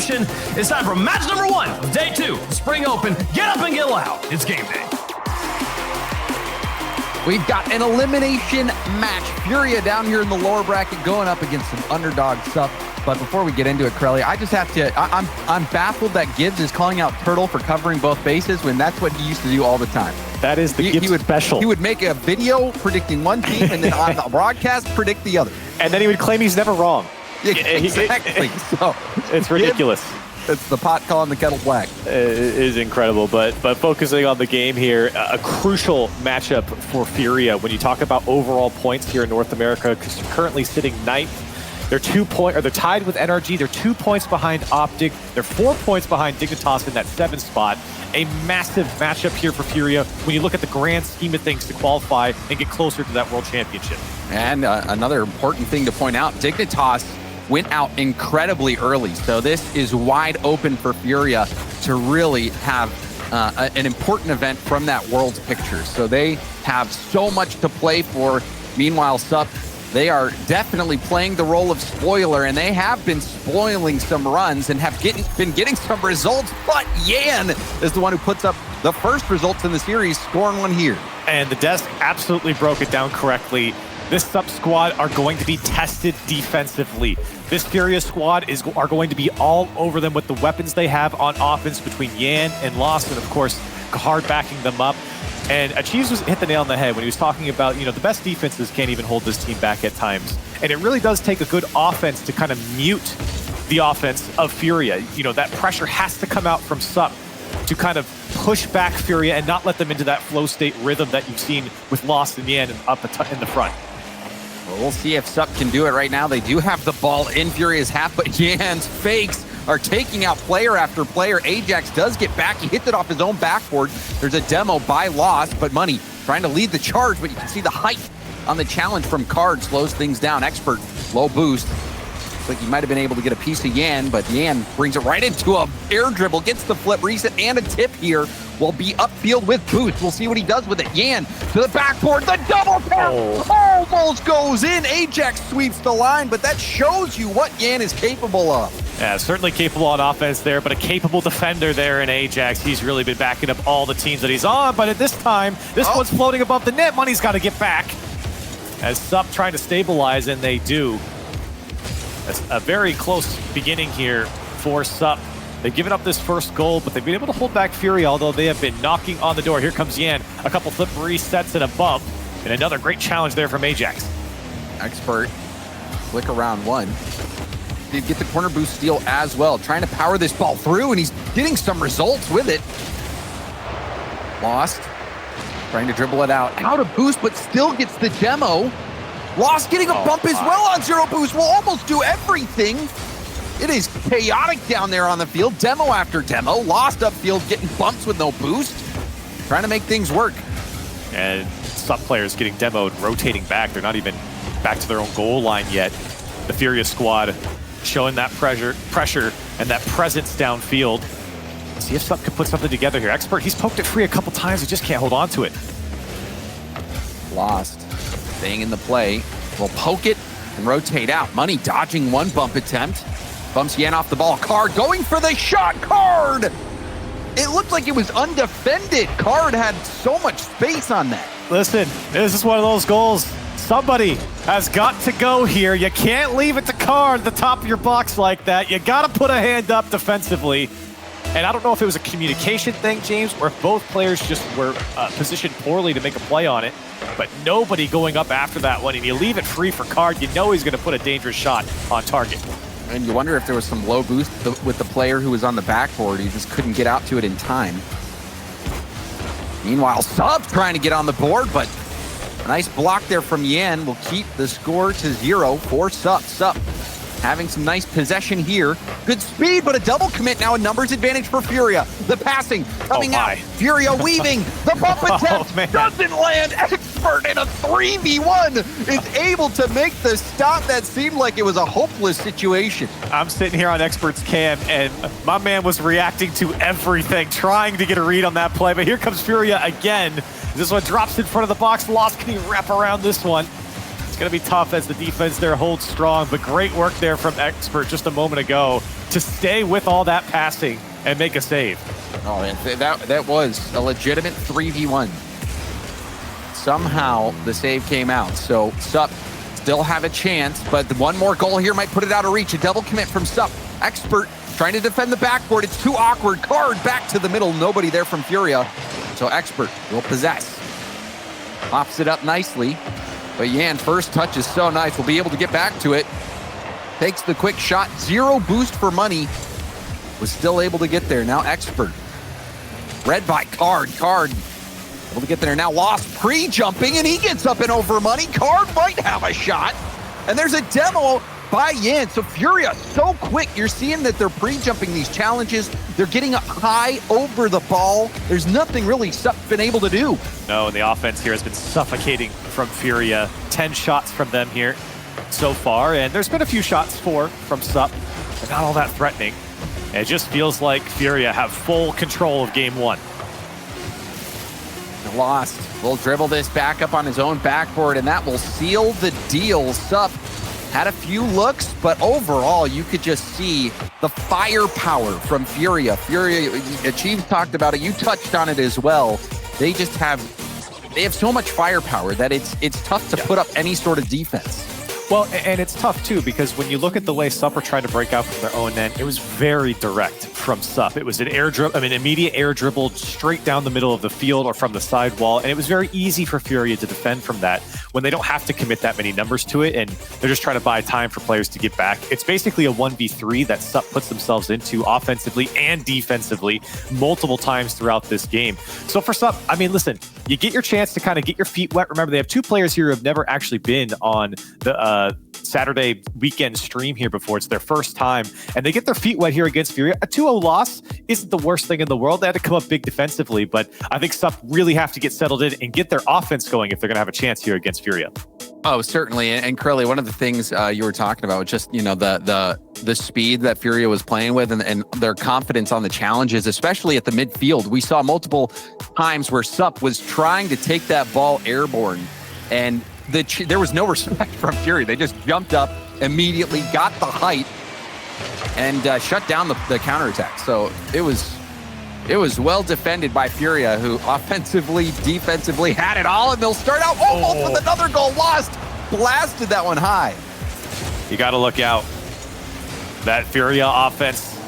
Revolution. It's time for match number 1 of day 2, Spring Open. Get up and get loud. It's game day. We've got an elimination match. Furia down here in the lower bracket going up against some underdog SUP. But before we get into it, Crelly, I just have to, I'm baffled that Gibbs is calling out Turtle for covering both bases when that's what he used to do all the time. That is the Gibbs special. He would make a video predicting one team and then on the broadcast predict the other. And then he would claim he's never wrong. Yeah, exactly. So it's ridiculous. It's the pot calling the kettle black. It is incredible, but focusing on the game here, a crucial matchup for Furia when you talk about overall points here in North America, because you're currently sitting 9th. They're they're tied with NRG. They're 2 points behind Optic. They're 4 points behind Dignitas in that 7th spot. A massive matchup here for Furia when you look at the grand scheme of things to qualify and get closer to that World Championship. And another important thing to point out, Dignitas went out incredibly early. So this is wide open for Furia to really have an important event from that World's picture. So they have so much to play for. Meanwhile, SUP, they are definitely playing the role of spoiler, and they have been spoiling some runs and have been getting some results, but Yan is the one who puts up the first results in the series, scoring one here. And the desk absolutely broke it down correctly. This SUP squad are going to be tested defensively. This Furia squad are going to be all over them with the weapons they have on offense between Yan and Lost, and of course, Kahard backing them up. And Achieves hit the nail on the head when he was talking about, the best defenses can't even hold this team back at times. And it really does take a good offense to kind of mute the offense of Furia. That pressure has to come out from SUP to kind of push back Furia and not let them into that flow state rhythm that you've seen with Lost and Yan up in the front. Well, we'll see if SUP can do it right now. They do have the ball in Furia's half, but Yan's fakes are taking out player after player. Ajax does get back. He hits it off his own backboard. There's a demo by Lost, but Money trying to lead the charge, but you can see the height on the challenge from Card slows things down. Expert, low boost. Looks like he might have been able to get a piece of Yan, but Yan brings it right into a air dribble, gets the flip reset and a tip here. Will be upfield with boost. We'll see what he does with it. Yan to the backboard, the double tap almost goes in. Ajax sweeps the line, but that shows you what Yan is capable of. Yeah, certainly capable on offense there, but a capable defender there in Ajax. He's really been backing up all the teams that he's on, but at this time, this one's floating above the net. Money's got to get back. As SUP trying to stabilize, and they do. That's a very close beginning here for SUP. They've given up this first goal, but they've been able to hold back Furia, although they have been knocking on the door. Here comes Yan, a couple flip resets and a bump, and another great challenge there from Ajax. Expert, flick around one. Did get the corner boost steal as well, trying to power this ball through, and he's getting some results with it. Lost, trying to dribble it out of boost, but still gets the demo. Lost getting a bump as well on zero boost, will almost do everything. It is chaotic down there on the field, demo after demo. Lost upfield getting bumps with no boost, trying to make things work. And SUP players getting demoed, rotating back. They're not even back to their own goal line yet. The Furia squad showing that pressure and that presence downfield. Let's see if SUP can put something together here. Expert, he's poked it free a couple times, he just can't hold on to it. Lost, staying in the play, will poke it and rotate out. Money dodging one bump attempt. Bumps Yan off the ball. Card going for the shot. Card! It looked like it was undefended. Card had so much space on that. Listen, this is one of those goals. Somebody has got to go here. You can't leave it to Card at the top of your box like that. You got to put a hand up defensively. And I don't know if it was a communication thing, James, or if both players just were positioned poorly to make a play on it. But nobody going up after that one, and you leave it free for Card, you know he's going to put a dangerous shot on target. And you wonder if there was some low boost with the player who was on the backboard. He just couldn't get out to it in time. Meanwhile, SUP trying to get on the board, but a nice block there from Yan will keep the score to 0 for SUP. SUP having some nice possession here. Good speed, but a double commit now, a numbers advantage for Furia. The passing coming out. Furia weaving. The bump attempt doesn't land. Expert in a 3v1 is able to make the stop that seemed like it was a hopeless situation. I'm sitting here on Expert's cam, and my man was reacting to everything, trying to get a read on that play. But here comes Furia again. This one drops in front of the box. Lost, can he wrap around this one? It's going to be tough as the defense there holds strong, but great work there from Expert just a moment ago to stay with all that passing and make a save. Oh, man, that was a legitimate 3v1. Somehow the save came out, so SUP still have a chance, but one more goal here might put it out of reach. A double commit from SUP. Expert trying to defend the backboard. It's too awkward. Card back to the middle. Nobody there from Furia, so Expert will possess. Pops it up nicely, but Yan, first touch is so nice. We'll be able to get back to it. Takes the quick shot. 0 boost for money. Was still able to get there. Now Expert. Read by Card. Card able to get there. Now Lost pre-jumping, and he gets up and over money. Card might have a shot. And there's a demo by Yan. So Furia, so quick. You're seeing that they're pre-jumping these challenges. They're getting up high over the ball. There's nothing really SUP been able to do. No, and the offense here has been suffocating from Furia. 10 shots from them here so far, and there's been a few shots from SUP, but not all that threatening. It just feels like Furia have full control of game one. Lost will dribble this back up on his own backboard, and that will seal the deal. SUP had a few looks, but overall, you could just see the firepower from Furia. Furia, Achieve talked about it. You touched on it as well. They have so much firepower that it's tough to put up any sort of defense. Well, and it's tough too, because when you look at the way SUP were trying to break out from their own end, it was very direct from SUP. It was an immediate air dribble straight down the middle of the field or from the side wall, and it was very easy for Furia to defend from that when they don't have to commit that many numbers to it, and they're just trying to buy time for players to get back. It's basically a 1v3 that SUP puts themselves into offensively and defensively multiple times throughout this game. So for SUP, I mean, listen, you get your chance to kind of get your feet wet. Remember, they have 2 players here who have never actually been on the Saturday weekend stream here before. It's their first time, and they get their feet wet here against Furia. A 2-0 loss isn't the worst thing in the world. They had to come up big defensively, but I think SUP really have to get settled in and get their offense going if they're going to have a chance here against Furia. Oh, certainly. And Curly, one of the things you were talking about was just, you know, the speed that Furia was playing with and their confidence on the challenges, especially at the midfield. We saw multiple times where SUP was trying to take that ball airborne, and there was no respect from Furia. They just jumped up, immediately got the height, and shut down the counterattack. So it was well defended by Furia, who offensively, defensively had it all, and they'll start out almost with another goal. Lost, blasted that one high. You got to look out. That Furia offense,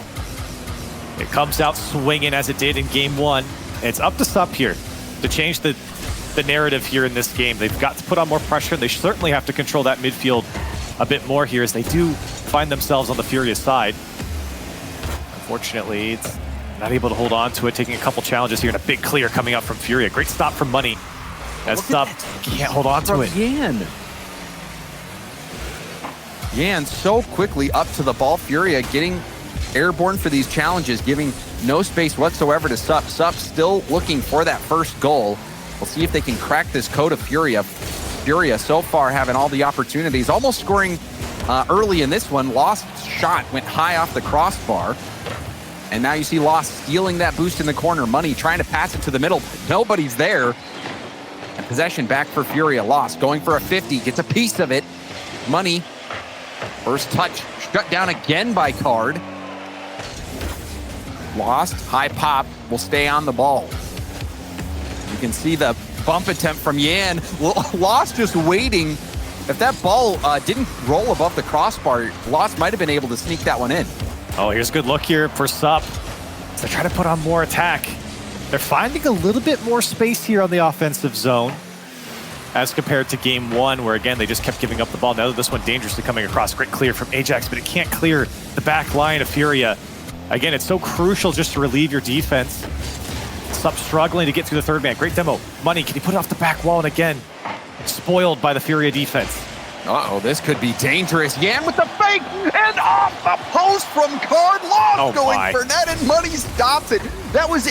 it comes out swinging as it did in game one. It's up to SUP here to change the narrative here in this game. They've got to put on more pressure. They certainly have to control that midfield a bit more here as they do find themselves on the Furia side. Unfortunately, it's not able to hold on to it, taking a couple challenges here and a big clear coming up from Furia. Great stop from Money. As SUP can't hold on to it. Yan so quickly up to the ball. Furia getting airborne for these challenges, giving no space whatsoever to SUP. SUP still looking for that first goal. We'll see if they can crack this code of Furia. Furia so far having all the opportunities, almost scoring early in this one. Lost shot went high off the crossbar. And now you see Lost stealing that boost in the corner. Money trying to pass it to the middle. Nobody's there. And possession back for Furia. Lost going for a 50, gets a piece of it. Money, first touch, shut down again by Card. Lost, high pop, will stay on the ball. You can see the bump attempt from Yan. Lost just waiting. If that ball didn't roll above the crossbar, Lost might have been able to sneak that one in. Oh, here's a good look here for SUP. They're trying to put on more attack. They're finding a little bit more space here on the offensive zone as compared to game one, where again, they just kept giving up the ball. Now this one dangerously coming across. Great clear from Ajax, but it can't clear the back line of Furia. Again, it's so crucial just to relieve your defense. SUP struggling to get through the third man. Great demo. Money, can he put it off the back wall? And again, spoiled by the Furia defense. Uh-oh, this could be dangerous. Yan with the fake, and off the post from Card. Lost going for net, and Money stops it. That was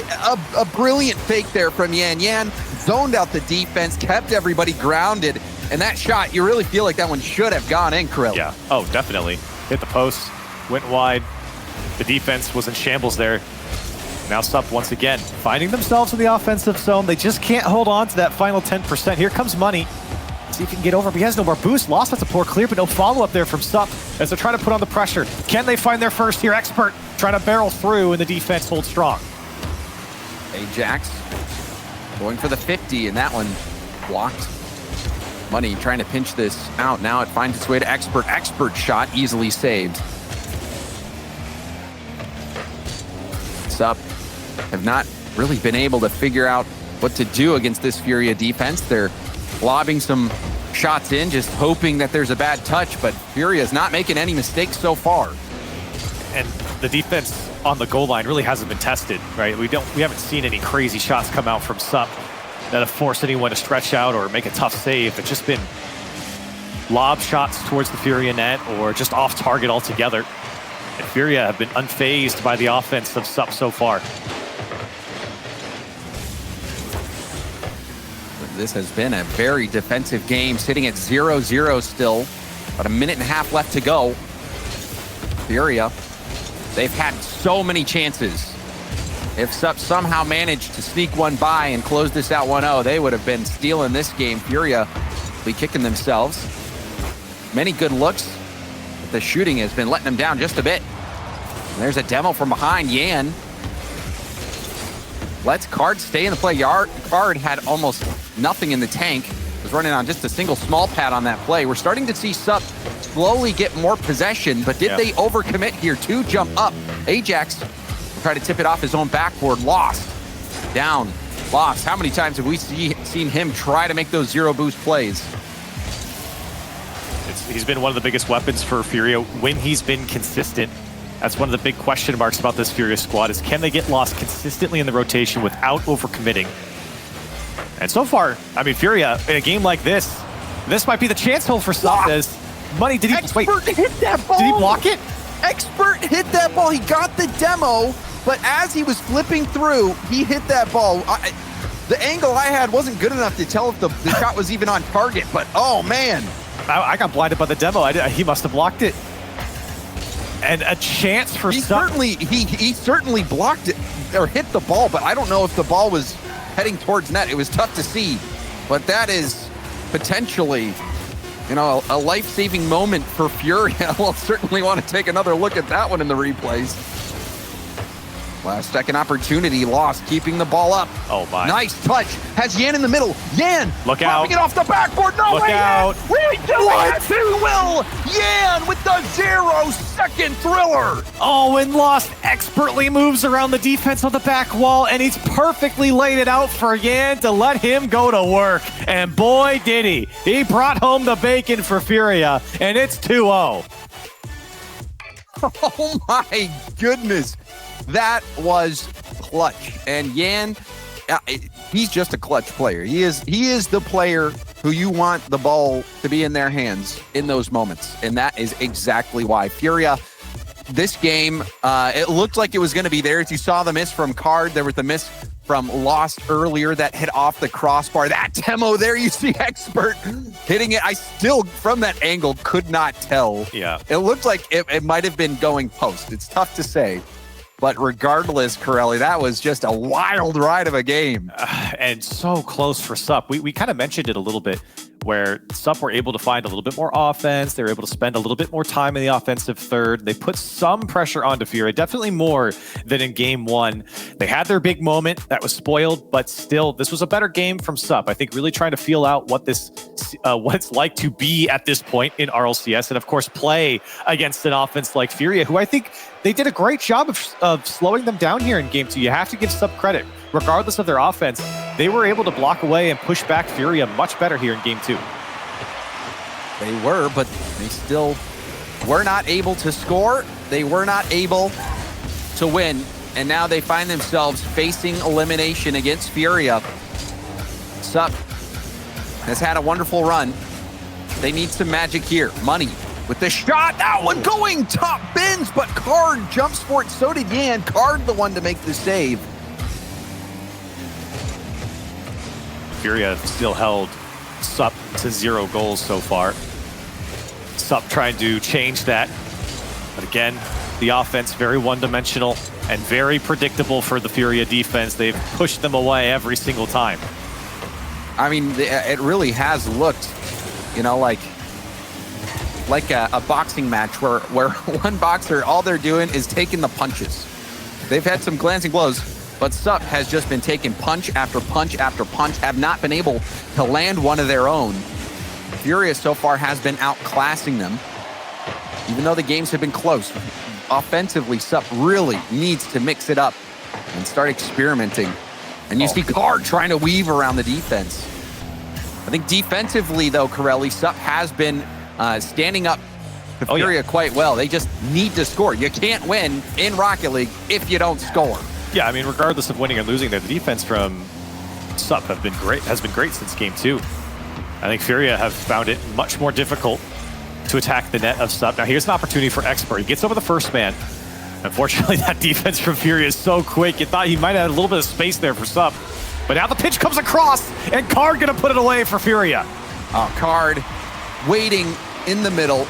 a brilliant fake there from Yan. Yan zoned out the defense, kept everybody grounded, and that shot, you really feel like that one should have gone in, Krill. Yeah, oh, definitely. Hit the post, went wide. The defense was in shambles there. Now SUP once again finding themselves in the offensive zone. They just can't hold on to that final 10%. Here comes Money. See if he can get over, but he has no more boost. Lost, that's a poor clear, but no follow-up there from SUP as they're trying to put on the pressure. Can they find their first here? Expert trying to barrel through, and the defense holds strong. Ajax going for the 50, and that one blocked. Money trying to pinch this out. Now it finds its way to Expert. Expert shot easily saved. SUP have not really been able to figure out what to do against this Furia defense. They're lobbing some shots in, just hoping that there's a bad touch, but Furia is not making any mistakes so far. And the defense on the goal line really hasn't been tested, right? We haven't seen any crazy shots come out from SUP that have forced anyone to stretch out or make a tough save. It's just been lob shots towards the Furia net or just off target altogether. And Furia have been unfazed by the offense of SUP so far. This has been a very defensive game, sitting at 0-0 still. About a minute and a half left to go. Furia, they've had so many chances. If SUP somehow managed to sneak one by and close this out 1-0, they would have been stealing this game. Furia will be kicking themselves. Many good looks, but the shooting has been letting them down just a bit. And there's a demo from behind. Yan lets Card stay in the play. Card had almost nothing in the tank. Was running on just a single small pad on that play. We're starting to see SUP slowly get more possession, but did they overcommit here? 2 jump up. Ajax try to tip it off his own backboard. Lost. Down. Lost. How many times have we seen him try to make those zero boost plays? He's been one of the biggest weapons for Furia when he's been consistent. That's one of the big question marks about this Furia squad is can they get lost consistently in the rotation without overcommitting? And so far, I mean, Furia, in a game like this might be the chance hole for SUP. As Money, did he Expert hit that ball? Did he block it? Expert hit that ball. He got the demo, but as he was flipping through, he hit that ball. The angle I had wasn't good enough to tell if the shot was even on target, but oh man. I got blinded by the demo. He must have blocked it. And a chance for SUP. He certainly blocked it or hit the ball, but I don't know if the ball was heading towards net. It was tough to see, but that is potentially, you know, a life-saving moment for Furia. We'll certainly want to take another look at that one in the replays. Last second opportunity lost, keeping the ball up. Oh my. Nice touch. Has Yan in the middle. Yan look out. It off the backboard. No look way. Out. Yan. Really doing it. He will. Yan with the 0-second thriller. Oh, and Lost expertly moves around the defense on the back wall, and he's perfectly laid it out for Yan to let him go to work. And boy, did he. He brought home the bacon for Furia, and it's 2-0. Oh my goodness. That was clutch. And Yan, he's just a clutch player. He is the player who you want the ball to be in their hands in those moments. And that is exactly why. Furia, this game, it looked like it was going to be theirs. You saw the miss from Card. There was the miss from Lost earlier that hit off the crossbar. That demo there, you see Expert hitting it. I still, from that angle, could not tell. Yeah. It looked like it might have been going post. It's tough to say. But regardless, Corelli, that was just a wild ride of a game. And so close for SUP. We kind of mentioned it a little bit, where SUP were able to find a little bit more offense. They were able to spend a little bit more time in the offensive third. They put some pressure onto Furia, definitely more than in game 1. They had their big moment that was spoiled, but still, this was a better game from SUP. I think really trying to feel out what it's like to be at this point in RLCS, and of course play against an offense like Furia, who I think they did a great job of slowing them down here in game 2. You have to give SUP credit. Regardless of their offense, they were able to block away and push back Furia much better here in game 2. They were, but they still were not able to score. They were not able to win. And now they find themselves facing elimination against Furia. SUP has had a wonderful run. They need some magic here. Money with the shot. That one going top bins, but Card jumps for it. So did Yan. Card the one to make the save. Furia still held SUP to 0 goals so far. SUP trying to change that. But again, the offense very one-dimensional and very predictable for the Furia defense. They've pushed them away every single time. I mean, it really has looked you know, like a boxing match where one boxer, all they're doing is taking the punches. They've had some glancing blows, but SUP has just been taking punch after punch after punch, have not been able to land one of their own. Furia so far has been outclassing them, even though the games have been close. Offensively, SUP really needs to mix it up and start experimenting. And you see Card trying to weave around the defense. I think defensively, though, Corelli, SUP has been standing up to Furia quite well. They just need to score. You can't win in Rocket League if you don't score. Yeah, I mean, regardless of winning or losing, the defense from SUP has been great since game 2. I think Furia have found it much more difficult to attack the net of SUP. Now here's an opportunity for Expert. He gets over the first man. Unfortunately, that defense from Furia is so quick. You thought he might have had a little bit of space there for SUP. But now the pitch comes across, and Card gonna put it away for Furia. Card waiting in the middle,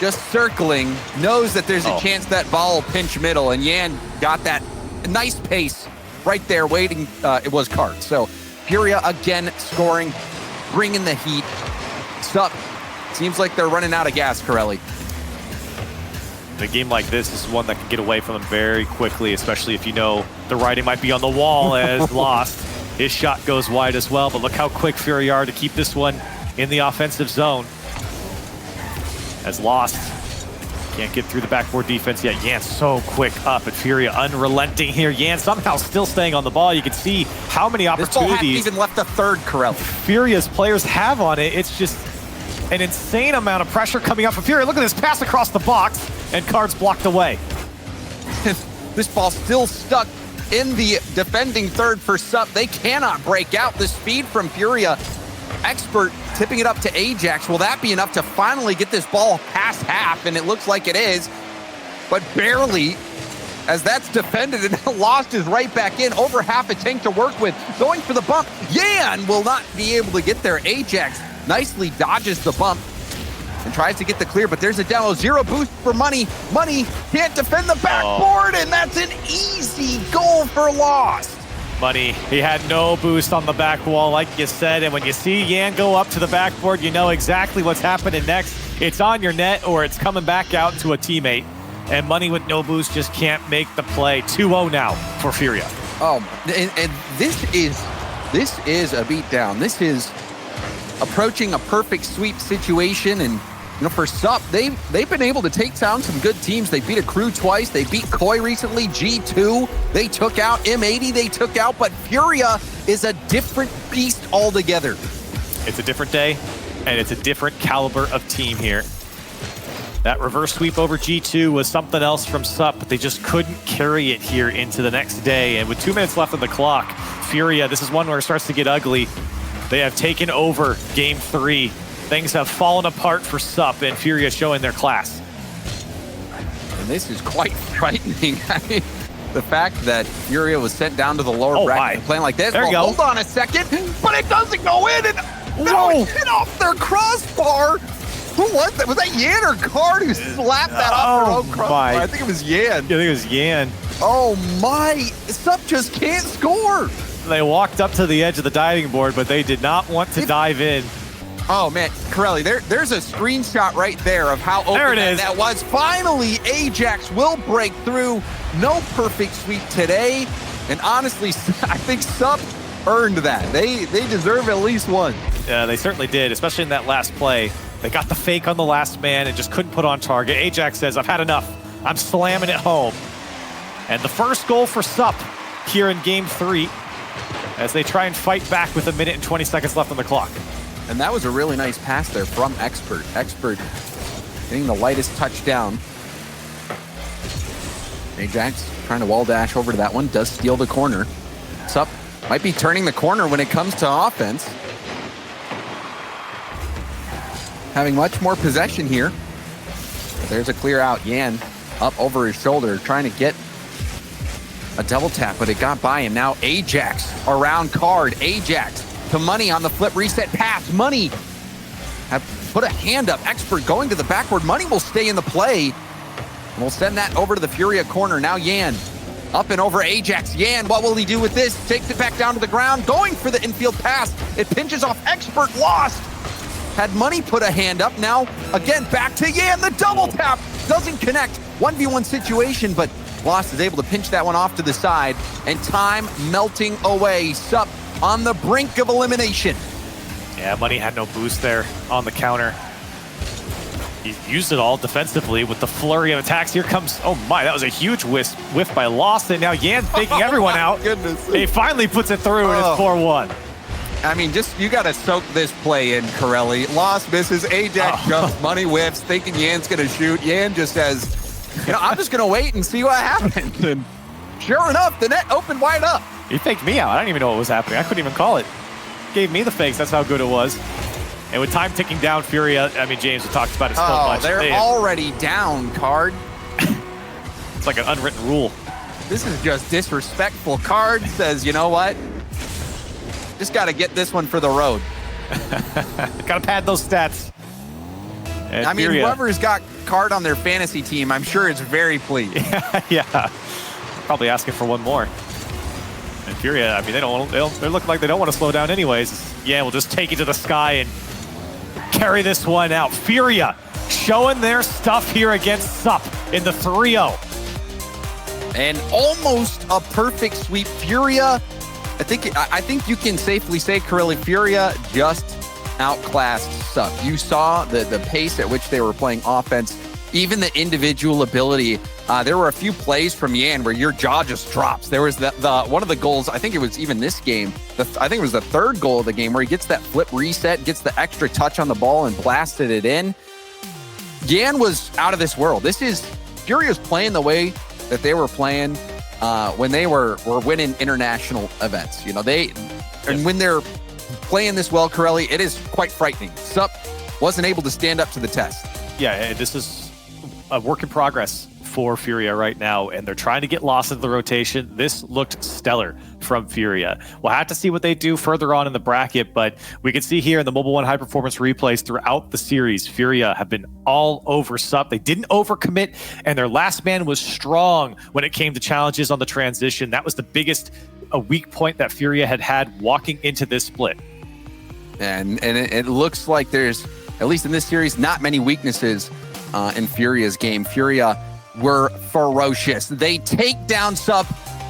just circling, knows that there's a chance that ball will pinch middle, and Yan got that nice pace right there waiting. It was Card. So Furia again scoring, bringing the heat. SUP seems like they're running out of gas, Corelli. In a game like this is one that can get away from them very quickly, especially if you know the writing might be on the wall as Lost. His shot goes wide as well, but look how quick Furia are to keep this one in the offensive zone. As Lost can't get through the backboard defense yet. Yan so quick up, and Furia unrelenting here. Yan somehow still staying on the ball. You can see how many opportunities. This ball hasn't even left a third, Corelli. Furia's players have on it. It's just an insane amount of pressure coming up from Furia. Look at this pass across the box, and Card's blocked away. This ball still stuck in the defending third for SUP. They cannot break out. The speed from Furia. Expert tipping it up to Ajax. Will that be enough to finally get this ball past half? And it looks like it is, but barely, as that's defended, and Lost is right back in. Over half a tank to work with. Going for the bump. Yan will not be able to get there. Ajax nicely dodges the bump and tries to get the clear, but there's a demo. Zero boost for Money. Money can't defend the backboard, and that's an easy goal for Lost. Money, he had no boost on the back wall, like you said, and when you see Yan go up to the backboard, you know exactly what's happening next. It's on your net, or it's coming back out to a teammate, and Money with no boost just can't make the play. 2-0 now for Furia. And this is a beatdown. This is approaching a perfect sweep situation, and you know, for SUP, they've been able to take down some good teams. They beat a Crew twice. They beat Koi recently. G2 they took out. M80 they took out. But Furia is a different beast altogether. It's a different day, and it's a different caliber of team here. That reverse sweep over G2 was something else from SUP, but they just couldn't carry it here into the next day. And with 2 minutes left on the clock, Furia, this is one where it starts to get ugly. They have taken over game 3. Things have fallen apart for SUP, and Furia showing their class. And this is quite frightening. I mean, the fact that Furia was sent down to the lower bracket playing like this. There you go. Hold on a second, but it doesn't go in, and it hit off their crossbar. Who was that? Was that Yan or Card who slapped that off their own crossbar? I think it was Yan. I think it was Yan. Oh my, SUP just can't score. They walked up to the edge of the diving board, but they did not want to dive in. Oh man, Corelli, there's a screenshot right there of how open that was. Finally, Ajax will break through. No perfect sweep today. And honestly, I think SUP earned that. They deserve at least one. Yeah, they certainly did, especially in that last play. They got the fake on the last man and just couldn't put on target. Ajax says, I've had enough. I'm slamming it home. And the first goal for SUP here in game 3 as they try and fight back with 1 minute and 20 seconds left on the clock. And that was a really nice pass there from Expert. Expert getting the lightest touchdown. Ajax trying to wall dash over to that one, does steal the corner. SUP might be turning the corner when it comes to offense. Having much more possession here. There's a clear out. Yan up over his shoulder, trying to get a double tap, but it got by him. Now Ajax around Card. Ajax to Money on the flip reset pass. Money have put a hand up. Expert going to the backward. Money will stay in the play. And we'll send that over to the Furia corner. Now Yan up and over Ajax. Yan, what will he do with this? Takes it back down to the ground. Going for the infield pass. It pinches off Expert. Lost. Had Money put a hand up. Now, again, back to Yan. The double tap doesn't connect. 1v1 situation, but Lost is able to pinch that one off to the side. And time melting away. SUP on the brink of elimination. Yeah, Money had no boost there on the counter. He used it all defensively with the flurry of attacks. Here comes, oh my, that was a huge whiff by Lost. And now Yan faking everyone out. Goodness. He finally puts it through, and it's 4-1. I mean, you got to soak this play in, Corelli. Lost misses, Ajax jumps, Money whiffs, thinking Yan's going to shoot. Yan just says, I'm just going to wait and see what happens. And sure enough, the net opened wide up. He faked me out. I didn't even know what was happening. I couldn't even call it. Gave me the fakes. That's how good it was. And with time ticking down, Furia, I mean, James, we talked about it so much. They're already down, Card. It's like an unwritten rule. This is just disrespectful. Card says, you know what? Just got to get this one for the road. Got to pad those stats. And I mean, Furia, whoever's got Card on their fantasy team, I'm sure is very pleased. yeah. Probably asking for one more. And Furia, I mean, they look like they don't want to slow down anyways. Yeah, we'll just take it to the sky and carry this one out. Furia showing their stuff here against SUP in the 3-0. And almost a perfect sweep. Furia, I think you can safely say, Corelli, Furia just outclassed SUP. You saw the pace at which they were playing offense, even the individual ability. There were a few plays from Yan where your jaw just drops. There was the one of the goals, I think it was even this game, I think it was the third goal of the game, where he gets that flip reset, gets the extra touch on the ball and blasted it in. Yan was out of this world. Furia's playing the way that they were playing when they were winning international events. And when they're playing this well, Corelli, it is quite frightening. SUP wasn't able to stand up to the test. Yeah, this is a work in progress for Furia right now, and they're trying to get Lost into the rotation. This looked stellar from Furia. We'll have to see what they do further on in the bracket, but we can see here in the Mobile One High Performance replays throughout the series, Furia have been all over SUP. They didn't overcommit, and their last man was strong when it came to challenges on the transition. That was the biggest weak point that Furia had walking into this split. And it looks like there's, at least in this series, not many weaknesses in Furia's game. Furia were ferocious. They take down SUP.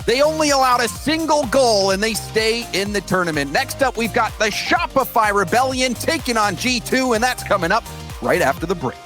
They only allowed a single goal, and they stay in the tournament. Next up, we've got the Shopify Rebellion taking on G2, and that's coming up right after the break.